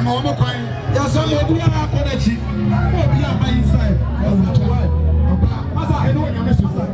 omo kwan ya so mo bi na konechi obi ama inside masa eno nyame so sa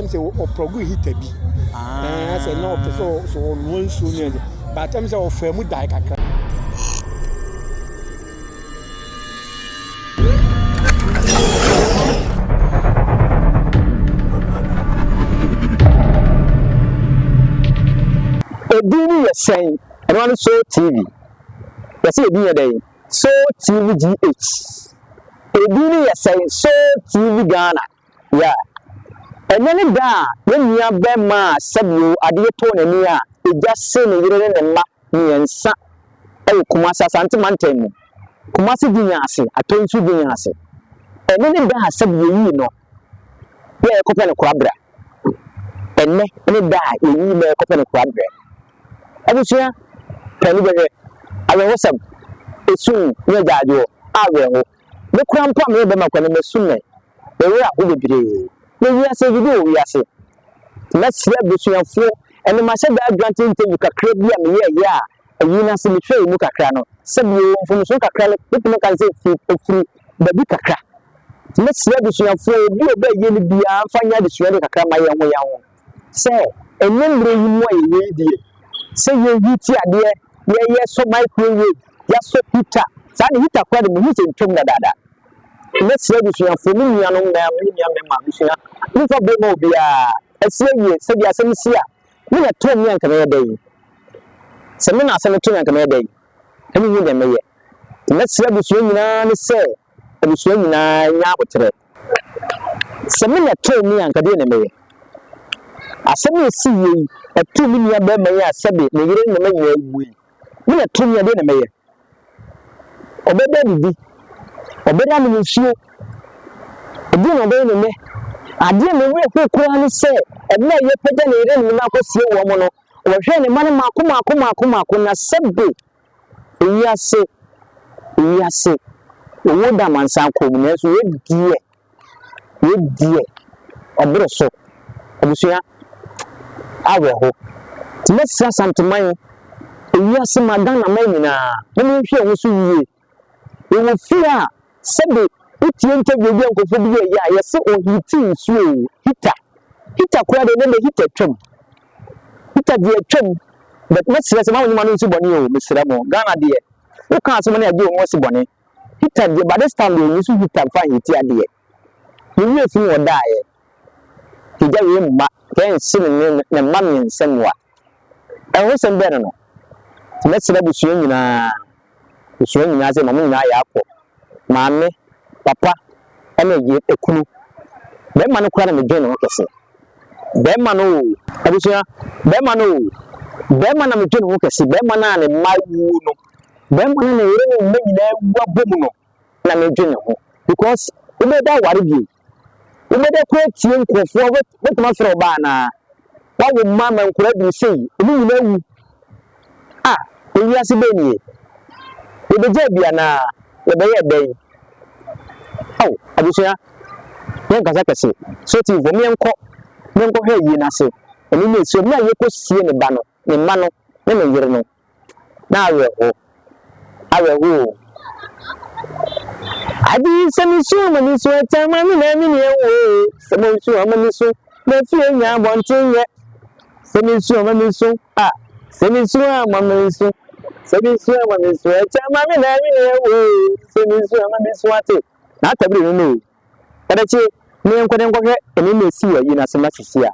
say o progu hitabi say no so one so near but am say o famu dai kakra Edini yesen eno so TV yesi edini dey so TV GH edini yesen so TV Ghana ya enene da yenia bema sabio ade to nani a eja se ne yire ne ma nyensa e kuma sasante mantam kuma se dinya ase atonsu dinya ase enene da sabio yi no ye ko pele kwabra enne ne da yi me ko pele kwabra abusia pele bere awe wosam esun ne jaajo awe ho ne kura mpa me be makwane mesun ne ewe a ho bebre ne wiase video wiase na sira besuafo ene ma se ba grant interview kakra bi a me ye ya ayi na se me hwe mu kakra no se bi mfumuso kakra le me kan se free ba bi kakra na sira besuafo bi oba ye ne bia fanya de suade kakra ma ye ho se enimre yi mu ayi we die se ye yiti ade ye so microwave ya so heater sa ne heater kwa de mu se ntom na dada let's say this for me no na me ma bisia ni fa be mo bia asie wie se bia se msia me na to mi anka me dey se me na se me to anka me dey emi hu de me ye let's say this nyina ne se abisia nyina nya botre se me na to mi anka de ne me ye asemi si ye atu mi nya be me ye asabe ne yire ne me ye wi me na to mi de ne me ye obeda didi obeda mi nsuo obi no be ne ade me we kokura ni se ebe ye pede ne ire ni ma kosie wo mo no o hwe ne mane mako na sebe iyase wo da mansan ko mu na so we die obro so obusia awe ho tmesa santoman iyase madana manyina mo hwe wo so yiye wo fia sebe utie interview bi ankofo bi ya yesi o hiti nsuo hita kwa de ne hita twem hita de twem but na sire se ma wonima no nsu bone o mesira mo Ghana de wo ka so mo na de o nsi bone hita de by this time we use hita fa hiti ade ni fi o da ye hija we mma ken sin ne ma mi nsemwa e ho sem bere no na sire bu suo nyina se ma mo nyina ya akọ maame papa ene ye ekunu be ma no kura na me join no kese be ma no abusia be ma na me join no kese be ma na ne mawu no be ma na yire no me nyina wa bom no na me join no because we be da ware bi we be da ko tie nkofo we tuma fere ba na wa wo mama nkura bi sei we nyina wu we wi ase be ni we be je bia na we be ye ben abusia yen kasa kase so ti vo menko he yi na se eni na so na ye ko sie ne ba no ne ma no ne me yire no na aweho adi semisu mani so etama mi na mi ne wo semisu amani so na fie nya bontenye semisu amani so semisu amani so etama mi na mi ne wo semisu amani so ate na tabiri no kada che me enkwade nkwohwe ene na esi wa yi na sema sisi a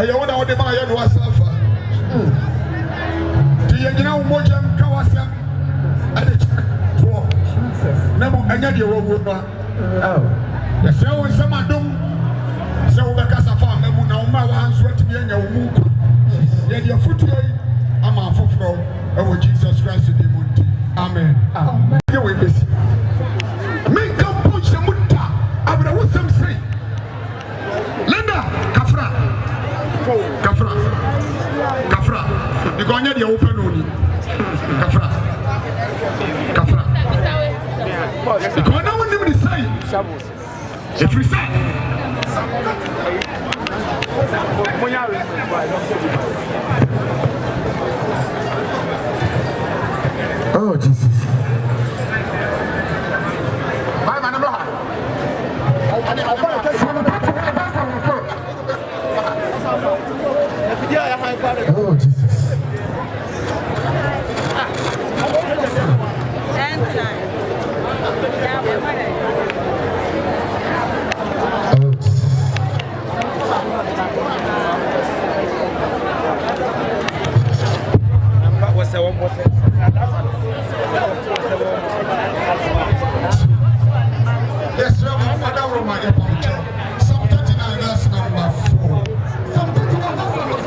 you want to buy your yourself. Do you know what I'm Kawasam? And it's for Nemo and your road. The show is some adum. So the Casa Farm, no matter what to be in your womb. Yet your foot, I'm a football over Jesus Christ in the moon. Amen. You will miss. Make up push the mutta. I will have some say. Linda, Kafra. You go near the open only. Kafra. You go now when they say. If we say. Oh Jesus. Oh Jesus. Yes, sir. Madam Roma, Psalm 39, verse number 4. Psalm 39, verse number 4.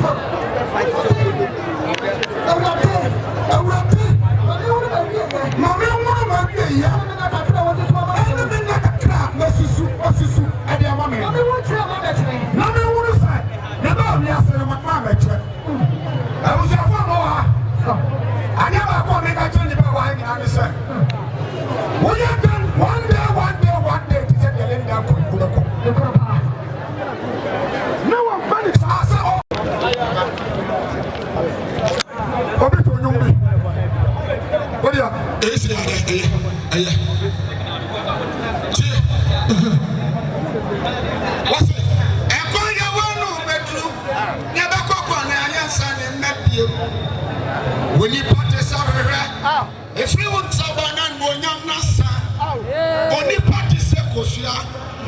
No one panics. When you put this over, if you want someone and one young Nasa, only party secosia,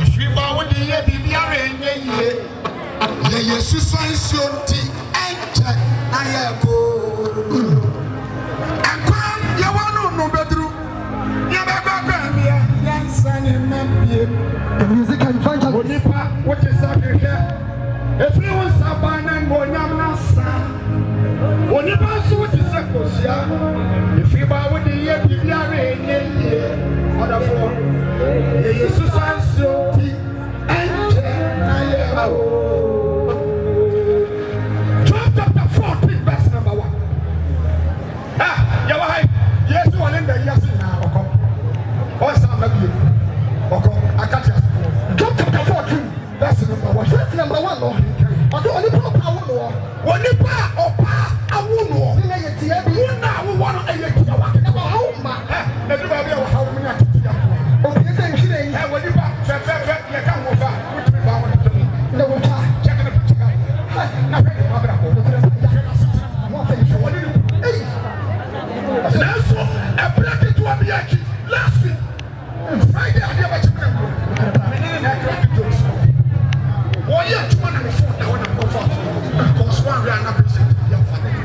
if you bow the year, be married, yes, you sign your tea, and I go. And come, you want no bedroom. You never come here, yes, and the music and find out what is up here. If you want someone and one young Nasa. When you pass what is a cosia, if you buy with the year, you are in other form. You suicide so and chapter 14, verse number 1. Yes, you are in the yes now. Or some of you. I can't just chapter 14, verse number 1. Verse number 1, Lord. I don't only put power. When you buy or buy, I won't know. You now want to get to home. Everybody will have me at the okay, thank you. When you buy, you can't go back. Which we found to me. No, we're checking the picture. Nothing. I brought it to a Biaki last week. Friday, I never took them. Oh, yeah, 204. I want to go for because one ran up and said, your family.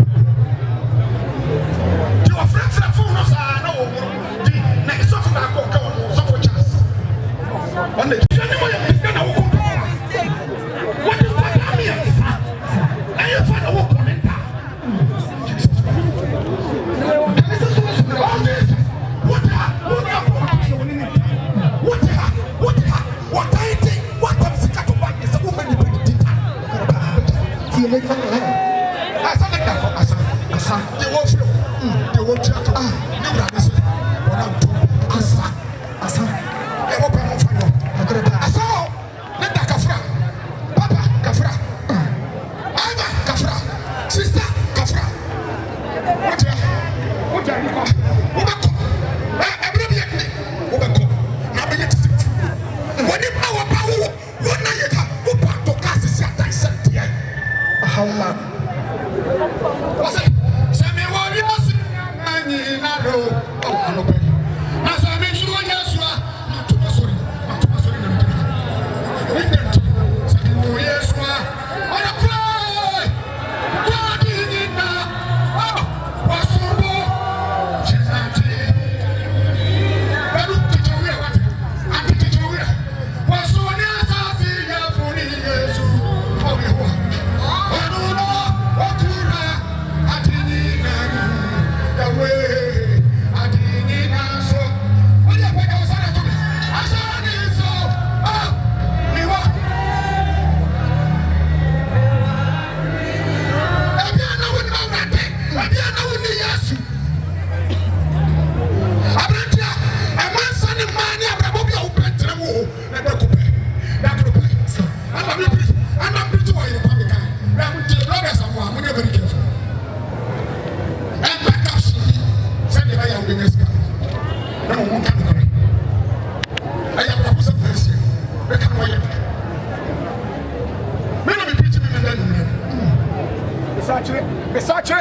Your friends and phones are no the next of our go, so for chance. On the asa ne da ko asa de wo fio de wo tia to ne wura de se wona to asa e wo pa mo fa yo asa ne da kafra papa kafra ama kafra sister kafra what are you call wo ba ko every day wo ba ko na be yet woni pa wo pa wo wona ye ka wo pa to ka sisi atai sente Allah what's it say me worry us ani na ro ano pe na say me sure Yesua na to sorry na me we need to say me Yesua ona pray God in na oh wasubo Jesus beru teacher what anti teacher wasoni asasi ya funi Yesu oh Yehovah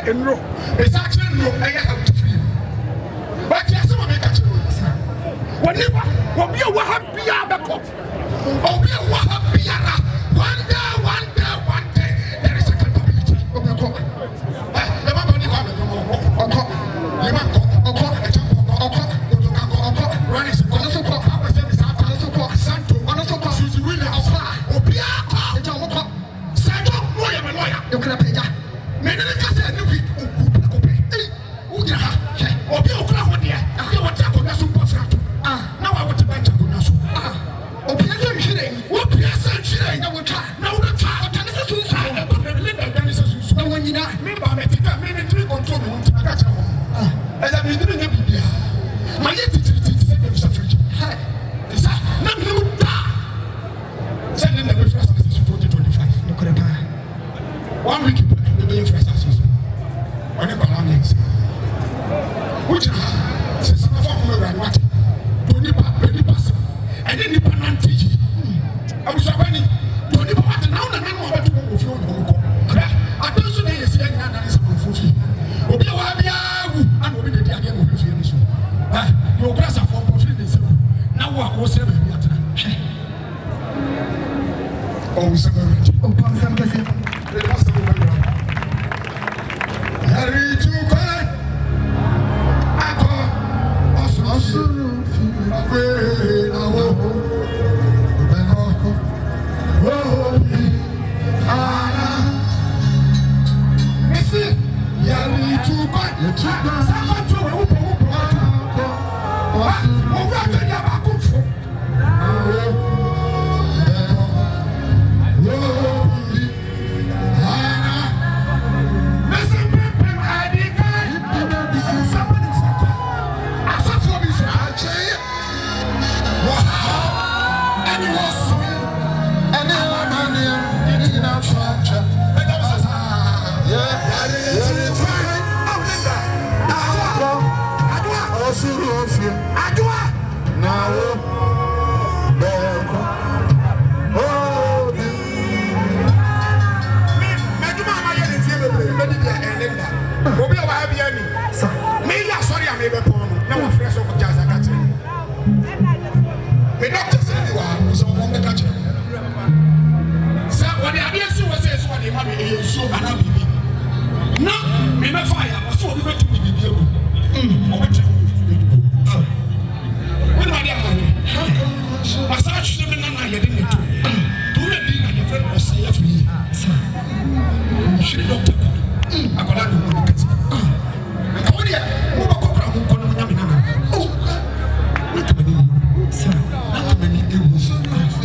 enro aya out free but yes we make a choice woni obi a wa habia be ko obi a wa habia ra one day there is a capability obi ko le ma boni ko le ma ko run is ko so ko I was say so ko santo ono so ko suzu wile ofa obi a ko e ja mo ko santo mo ya me lawyer you can pay ja me ne ka say no fit obi okura ho de e wo ta ko na so po frato na wa wo te ba ta ko na so obi asa nhire na wo ta o ta ne so so sa e to be le da ne so so na wo nyina me ba me tika me ne tri control me nti ka cha ho e da me diri ne bibia ma ye ti se be so free hai sa na me wo ta se ne be first as 2025 no kore pa 1 week be first as on e ba na which is some of them what don't you pass and then you pananti I was saying don't you what now na no about to feel no I don't so dey say na is fufi obi wa bia wu and obi dey dia no fufi ni so you cross for fufi dey say na wo say be atena oh say be oh pan sam be say Harry to go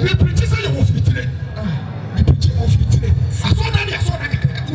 We preach say you will fit today. We preach you will fit today. I saw that.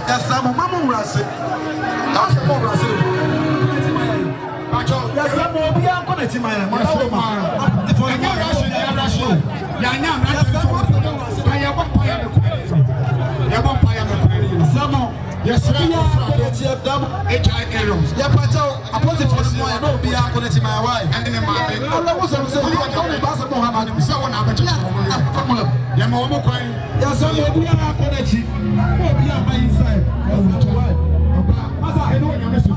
Yes, I'm a Pacho. Yes, I'm going to be on Connecting my man. For the Russian, Yanyam, yes, sir. Yeah, Pacho, I put it for my no be on Connecting my wife. And then my was only possible. I'm so on average. Yeah, Momo crying. Yes, I'm going to be on Connecting. I'll be on my inside. I know you're missing.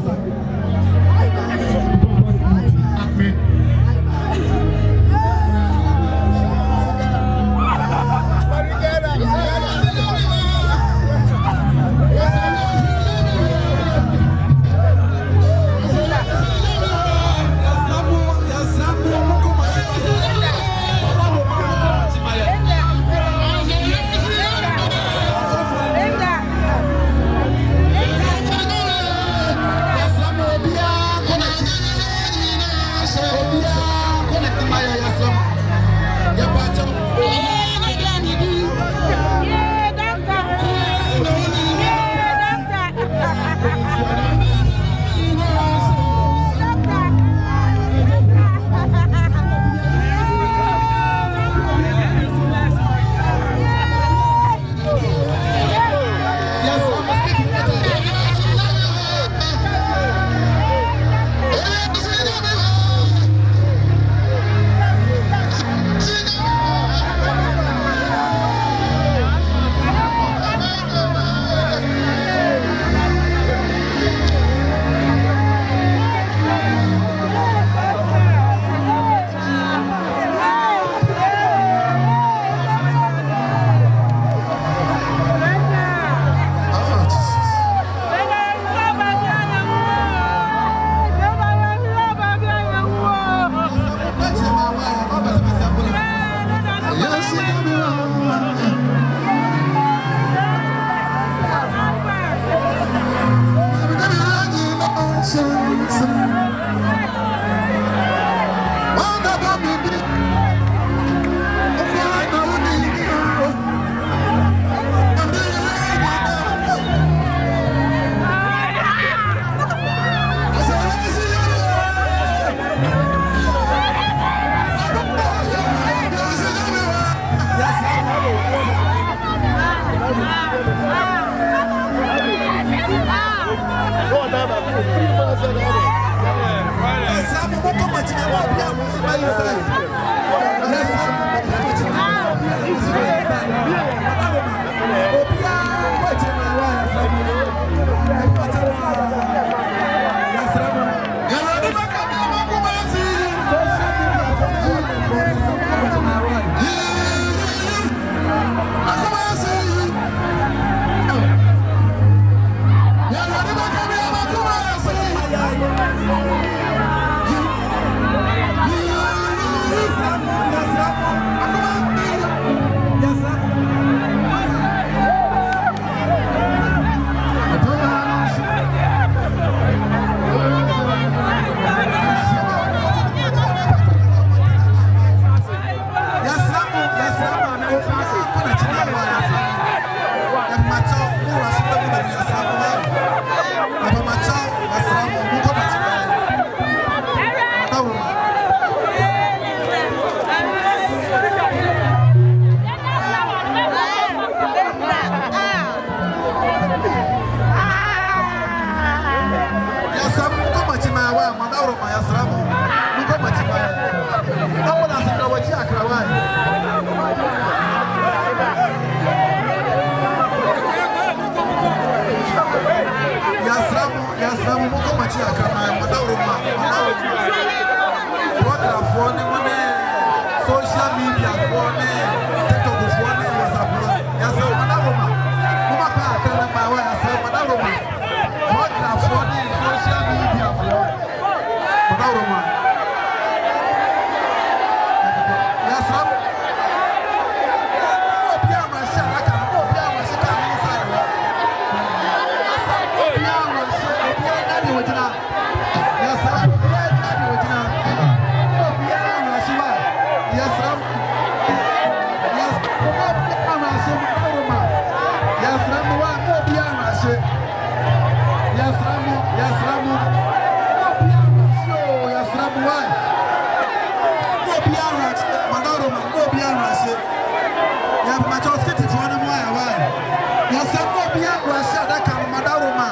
wasi adaka no madaroma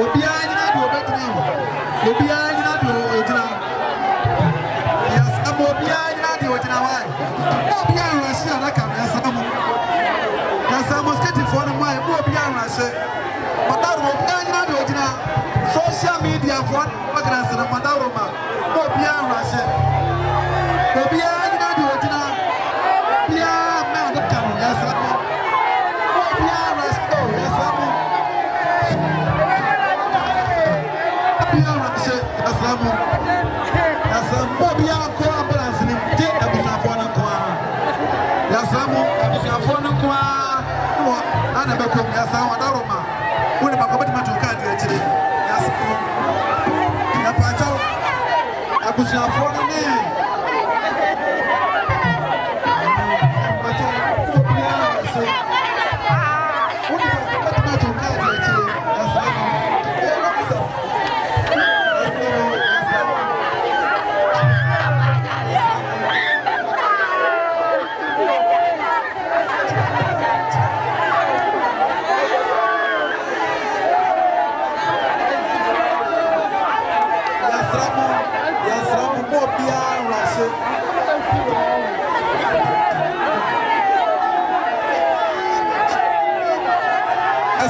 obia nyina de obetena ho obia nyina de ojina yes amo obia nyina de ojina wa obia wasi adaka no yasamo sketi for no mai obia wasi madaroma obia nyina de ojina social media for progress no madaroma obia wasi obia nyina de ojina bia me adaka no yasamo obia wasi yasamo Yasamu Bobia ko ambulance ni te abusafo na ko Yasamu abusafo na ko no ana be ko Yasamu adaroma woni ba ko beti matuka de akire Yasamu ya pacho abusafo na ne pacho Bobia se woni ba ko beti matuka de akire Yasamu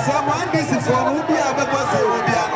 Someone this is one who be a because they will be a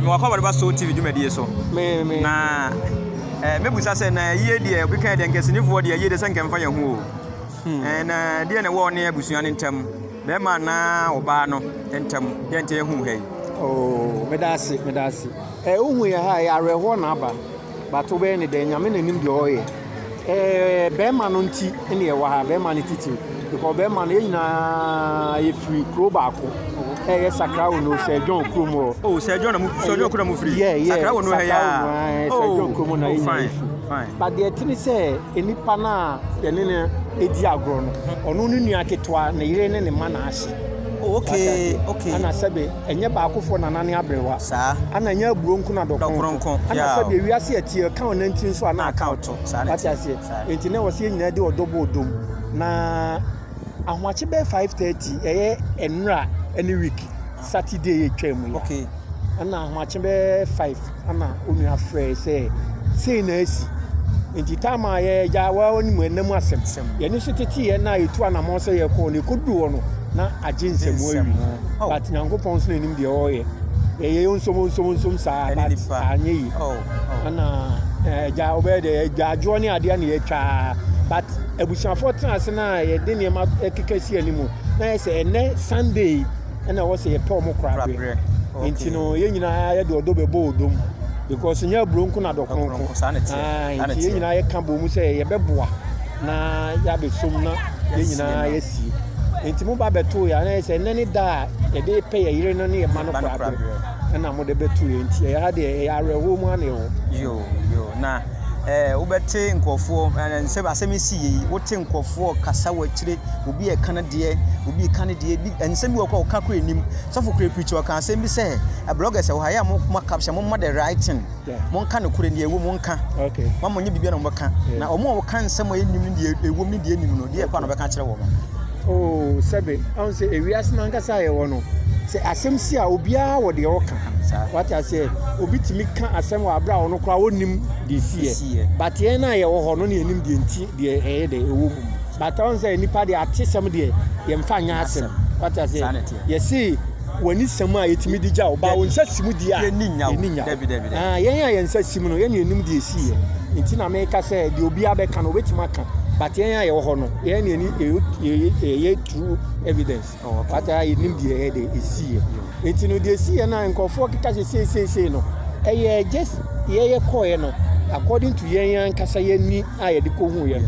me wakwa ba so TV dwumadi so me na mebusa sɛ na yie deɛ obi kan deɛ nkɛsinifo deɛ yie de sɛ nkɛmfa yɛ ho na deɛ na wɔ ne abusua ne ntam bɛma na ɔbaa no ntam deɛ nte hu hɛ medase uhu ya ha ya areho na aba bato be ne de nyame nanim de oyɛ bɛma no nti ne yɛ wa ha bɛma no titi because bɛma no nyina yɛ free kro baako yɛ sakra wo no sɛ John Kromo sɛ John Kromo free sakra wo no hɛ ya sɛ John Kromo na yɛ but the thing is enipa na yɛ ne edi agro no ɔno ne nua ketewa na yire ne ne ma na ahye okay ana sebe enye baakofo na nane abrewa saa ana nya buronku na dokronko ana sebe wiase atie ka ona ntin so ana account saa na ase enti na wo se nyina de odobo odom na ahwache be 5:30 eye enra any week Saturday ye twam okay ana ahwache be 5 ana onu afre say na asi enti tama ye ja wa oni mu enam asem ye ni so tete ye na etu anamo so ye ko ne kodu wo no na agency mo awi but nyankopon so nanim de oyɛ ye nsom saa but anye yi ana ja obede ja jo ne ade na ye twa but abusuafo trans na ye de ne ma ekekasi animu na ye se ene Sunday na wo se ye pɛ mo krabe enti no ye nyina ye de odo bebo odom because nya bronku na dokonko enti ye nyina ye ka bo mu se ye beboa na ya be som na ye nyina ye si enti mo ba beto ya na se nani da ye de pe ye yire no ne ma no krabe na mo de beto ye enti ya de ya arewo mu ane ho yo na wobɛte nkɔfoɔ nsɛm asɛm si yi wote nkɔfoɔ kasa wɔ akyire obi yɛ kana deɛ obi ka ne deɛ bi nsɛm bi wɔ kɔ ka kɔ enim sɔfo kure preach wɔ ka asɛm bi sɛ bloggers wɔ ha ya mo caption mo the writing mo nka ne kure ne ewo mo nka okay mo nye bibia na mo bɛka na ɔmo a wɔka nsɛm a enim ne deɛ ewo ne deɛ enim no deɛ pa na bɛka kyerɛ wɔ mo sɛbe on se ewiase na nkasa yɛ wɔ no sɛ asɛm si a obiara wɔ deɛ ɔka what I say obi timi ka asɛm wɔ abra ɔno kora onim de sie but yɛn na yɛ wɔ hɔ no ne enim de nti de ɛyɛ de ɛwɔ mu but on say nipa de ate sɛm de yɛmfa nya asɛm what I say yɛsi wani sɛm a yɛtimi di gya ɔba wɔn nsa simu di a yɛninya yɛn a yɛn nsa simu no yɛn enim de sie nti na me ka sɛ de obi abɛka no obetimi aka but yɛn a yɛ wɔ hɔ no yɛn ni ɛyɛ true evidence what I enim de ɛyɛ de sie enti no de sie na nkɔfo keka sei no ɛyɛ just yɛyɛ kɔɛ no according to yɛn ankasa yɛn ni a yɛde ko hu yɛn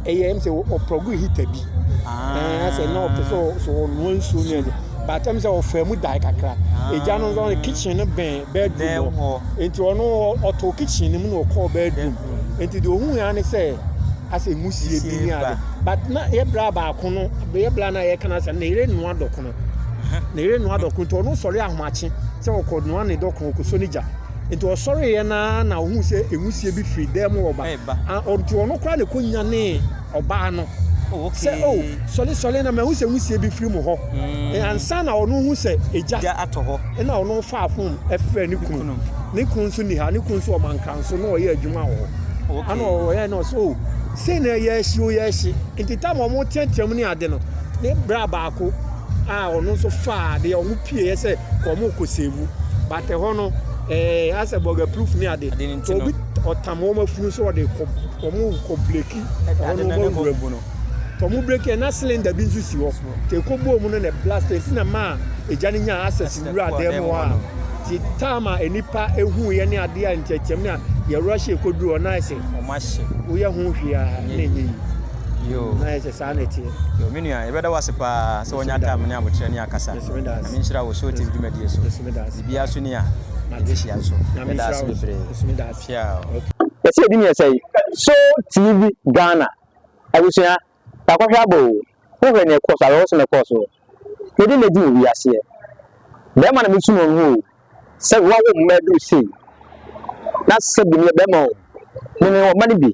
ɛyɛ em sɛ oprogu hita bi sɛ na ɔpɛ so one so ne but em sɛ ɔfa mu dai kakra ɛgya no no kitchen no bedroom enti ɔno ɔtɔ kitchen no mu na ɔkɔ bedroom enti de ohun ya ne sɛ ase musie bi ni ade but na yɛbra baako no yɛbra na yɛka sɛ na ire no adɔko no na ire no adɔko to no sɔre ahomache sɛ ɔkɔ no ane dɔko ko so nija nti ɔsɔre yɛ na ohun sɛ emusie bi firi dɛm ɔba ɔnti ɔno kora ne konya ne ɔba no sɛ sɔle na ma hu sɛ emusie bi firi mu hɔ ansa na ɔno hu sɛ eja atɔ hɔ na ɔno fa afom ɛfrɛ ne kunu nso ni ha ne kunu nso ɔmanka nso na ɔyɛ adwuma wɔ ana ɔyɛ na so sei na yɛ ahyi nti tam ɔmo teateam ne ade no ne bra baako a ɔno nso fa de ɔmo pie sɛ ɔmo kɔ sevu but ɛhɔ no asɛ bɔga proof ne ade to obi ɔtam ɔmo afunu so ɔde ɔmo kɔ bleki ɔno ɔmo wura no to ɔmo bleki na cylinder bi nso si hɔ te kɔ bo ɔmo no na blast si na ma egya ne nya access wura dem hɔ a ti tam a enipa ehu yɛ ne ade a ntiatam ne a yɛ rush ekoduru ɔna ɛsɛ ɔmo ahye woyɛ ho hwia ne nye yo na ɛsɛ saa na tie yo menua yɛbɛda wase pa sɛ wonya time ne abotrɛ ne akasa na menhyira wo so TV dwumadie so bibia so ni a ɛhyia so yɛda ase bebree yɛsɛ ebi ne yɛsɛ so TV Ghana abusua takɔhwɛ abo wohwɛ ne kɔ so awɔ so ne kɔ so yɛde ne di owi aseɛ bɛrima na metu no ho sɛ wawo mmadu sei na sɛ bi ne bɛrima o ne ɔma ne bi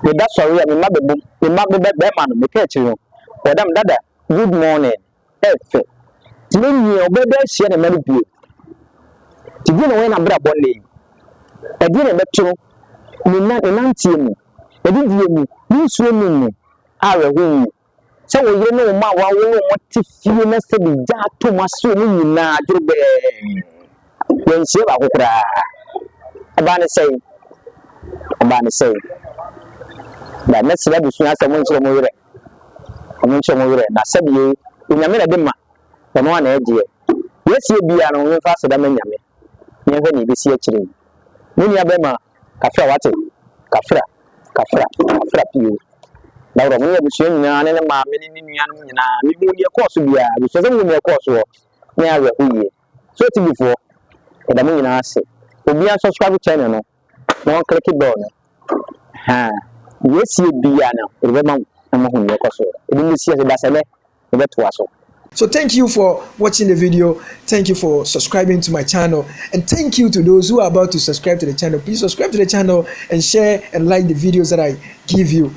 me da sɔre a me ma bɛbom me ma bɛrima no me ka akyiri no wɔdam dada good morning ɛfɛ ti ne nyɛ ɔbɛda ahyia ne ma no bio ti bi na wɔyɛ na bra bɔne ɛdeɛ na bɛto ne nantie mu ɛde die mu ne nsuo mu awerɛho sɛ wɔyere ne wɔn a wɔawo ne wɔn te fie na sɛ bi gya ato mu aso ne nyinaa adwere bɛɛ yɛn sie ba kokora aba ne sɛn ba na sira bi sua asɛm nkyerɛ mo yere na sɛbie nyame na de ma ɔno ana ɛgye yɛsie bia no mfa so da ma nyame nyɛhwɛ ne bɛsi akyerɛ mu nua bɛma kafra wate kafra pio na wura mo yɛ busua nyinaa ne maame ne nuanom nyinaa me mu ne kɔɔso bia busua sɛ mu ne kɔɔso wɔ ne awɛ ho yie so ti before da mo nyinaa ase obi an subscribe channel no na on click bell no yɛsie bia no ɛbɛma na mo ho ne kɔɔso ebi mu sie da sɛ ɛbɛto aso. So thank you for watching the video. Thank you for subscribing to my channel. And thank you to those who are about to subscribe to the channel. Please subscribe to the channel and share and like the videos that I give you.